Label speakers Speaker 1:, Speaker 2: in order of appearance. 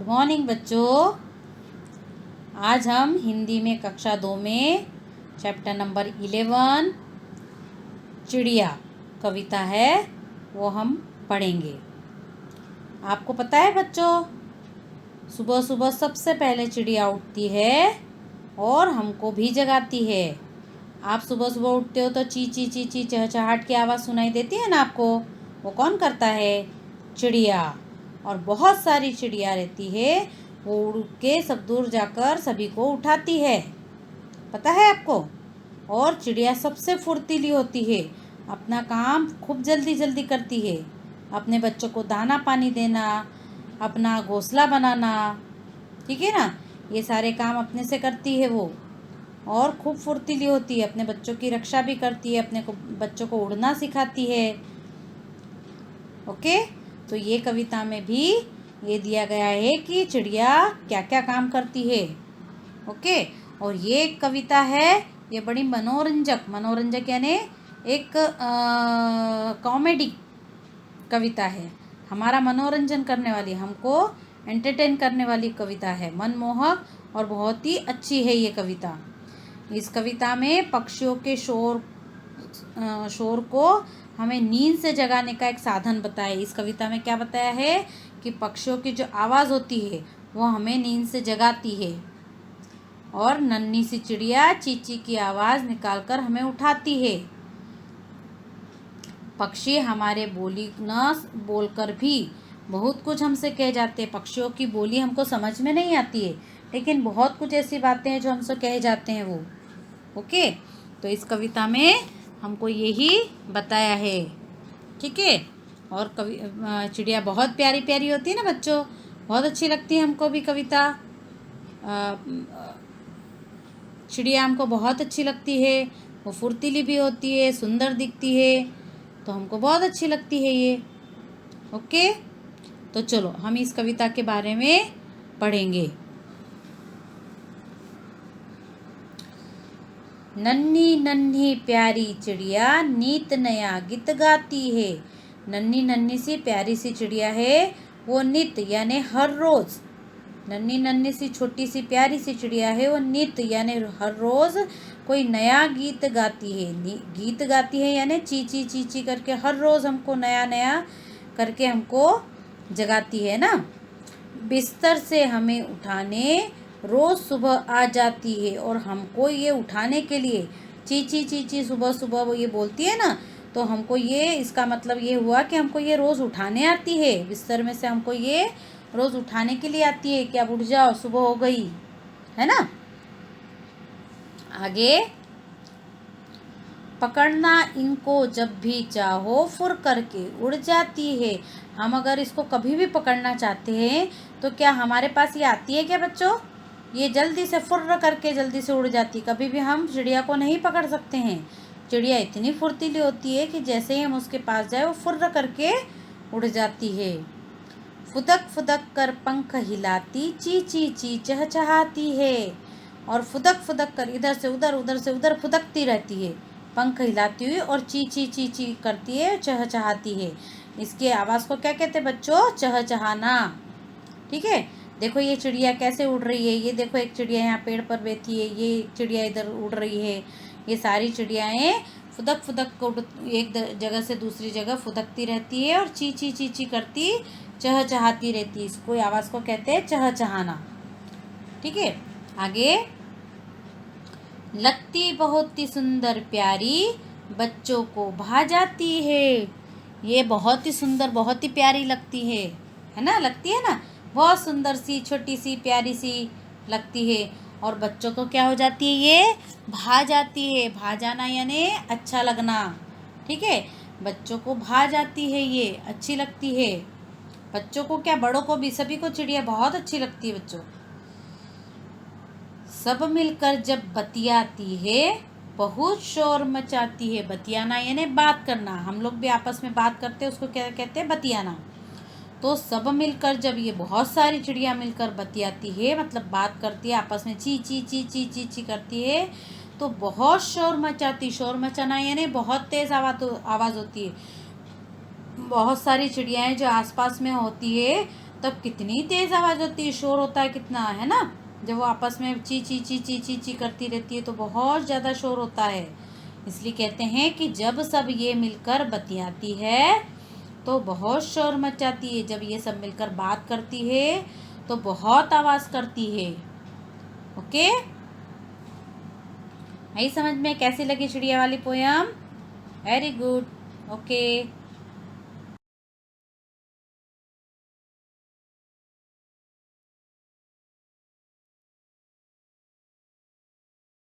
Speaker 1: Good morning बच्चों। आज हम हिंदी में कक्षा 2 में चैप्टर नंबर 11 चिड़िया कविता है वो हम पढ़ेंगे। आपको पता है बच्चों, सुबह सुबह सबसे पहले चिड़िया उठती है और हमको भी जगाती है। आप सुबह सुबह उठते हो तो ची ची ची ची चहचहाट की आवाज़ सुनाई देती है ना आपको। वो कौन करता है? चिड़िया। और बहुत सारी चिड़िया रहती है, वो उड़ के सब दूर जाकर सभी को उठाती है, पता है आपको। और चिड़िया सबसे फुर्तीली होती है, अपना काम खूब जल्दी जल्दी करती है। अपने बच्चों को दाना पानी देना, अपना घोंसला बनाना, ठीक है ना, ये सारे काम अपने से करती है वो। और खूब फुर्तीली होती है, अपने बच्चों की रक्षा भी करती है, अपने को बच्चों को उड़ना सिखाती है। ओके, तो ये कविता में भी ये दिया गया है कि चिड़िया क्या क्या काम करती है। ओके, और ये कविता है, ये बड़ी मनोरंजक यानी एक कॉमेडी कविता है। हमारा मनोरंजन करने वाली, हमको एंटरटेन करने वाली कविता है, मनमोहक और बहुत ही अच्छी है ये कविता। इस कविता में पक्षियों के शोर को हमें नींद से जगाने का एक साधन बताया। इस कविता में क्या बताया है कि पक्षियों की जो आवाज़ होती है वो हमें नींद से जगाती है, और नन्ही सी चिड़िया चींची की आवाज़ निकालकर हमें उठाती है। पक्षी हमारे बोली न बोलकर भी बहुत कुछ हमसे कह जाते हैं। पक्षियों की बोली हमको समझ में नहीं आती है, लेकिन बहुत कुछ ऐसी बातें हैं जो हमसे कह जाते हैं वो। ओके, तो इस कविता में हमको यही बताया है, ठीक है। और चिड़िया बहुत प्यारी प्यारी होती है ना बच्चों, बहुत अच्छी लगती है हमको भी कविता। चिड़िया हमको बहुत अच्छी लगती है, वो फुर्तीली भी होती है, सुंदर दिखती है, तो हमको बहुत अच्छी लगती है ये। ओके, तो चलो हम इस कविता के बारे में पढ़ेंगे। नन्ही नन्ही प्यारी चिड़िया नित नया गीत गाती है। नन्ही नन्ही सी प्यारी सी चिड़िया है, वो नित यानी हर रोज़, नन्ही नन्ही सी छोटी सी प्यारी सी चिड़िया है, वो नित यानी हर रोज़ कोई नया गीत गाती है। गीत गाती है यानी ची ची करके हर रोज़ हमको नया नया करके हमको जगाती है ना। बिस्तर से हमें उठाने रोज़ सुबह आ जाती है, और हमको ये उठाने के लिए ची सुबह सुबह वो ये बोलती है ना, तो हमको ये, इसका मतलब ये हुआ कि हमको ये रोज़ उठाने आती है। बिस्तर में से हमको ये रोज़ उठाने के लिए आती है कि अब उठ जाओ, सुबह हो गई है ना। आगे, पकड़ना इनको जब भी चाहो फुर करके उड़ जाती है। हम अगर इसको कभी भी पकड़ना चाहते हैं तो क्या हमारे पास ये आती है क्या बच्चों? ये जल्दी से फुर्र करके जल्दी से उड़ जाती। कभी भी हम चिड़िया को नहीं पकड़ सकते हैं। चिड़िया इतनी फुर्तीली होती है कि जैसे ही हम उसके पास जाए वो फुर्र करके उड़ जाती है। फुदक फुदक कर पंख हिलाती ची चहचहाती है। और फुदक फुदक कर इधर से उधर फुदकती रहती है, पंख हिलाती हुई, और ची करती है, चहचहाती है। इसकी आवाज़ को क्या कहते हैं बच्चों? चहचहाना, ठीक है। देखो ये चिड़िया कैसे उड़ रही है, ये देखो एक चिड़िया यहाँ पेड़ पर बैठी है, ये एक चिड़िया इधर उड़ रही है। ये सारी चिड़ियाएँ फुदक फुदक को एक जगह से दूसरी जगह फुदकती रहती है और ची करती चहचहाती रहती है। इसको आवाज़ को कहते हैं चहचहाना, ठीक है। आगे, लगती बहुत ही सुंदर प्यारी बच्चों को भा जाती है। ये बहुत ही सुंदर, बहुत ही प्यारी लगती है ना, लगती है ना, बहुत सुंदर सी, छोटी सी, प्यारी सी लगती है। और बच्चों को क्या हो जाती है? ये भा जाती है। भा जाना यानी अच्छा लगना, ठीक है। बच्चों को भा जाती है, ये अच्छी लगती है। बच्चों को क्या, बड़ों को भी, सभी को चिड़िया बहुत अच्छी लगती है बच्चों। सब मिलकर जब बतियाती है बहुत शोर मचाती है। बतियाना यानी बात करना, हम लोग भी आपस में बात करते हैं, उसको क्या कहते हैं? बतियाना। तो सब मिलकर, जब ये बहुत सारी चिड़िया मिलकर बतियाती है, मतलब बात करती है आपस में, ची करती है, तो बहुत शोर मचाती। शोर मचाना यानी बहुत तेज़ आवाज़ होती है। बहुत सारी चिड़ियाएँ जो आसपास में होती है तब कितनी तेज आवाज होती है, शोर होता है कितना, है ना। जब वो आपस में ची ची ची ची ची ची करती रहती है तो बहुत ज्यादा शोर होता है। इसलिए कहते हैं कि जब सब ये मिलकर बतियाती है तो बहुत शोर मचाती है, जब ये सब मिलकर बात करती है तो बहुत आवाज करती है। ओके, आई समझ में कैसी लगी चिड़िया वाली पोयम? Very good. ओके।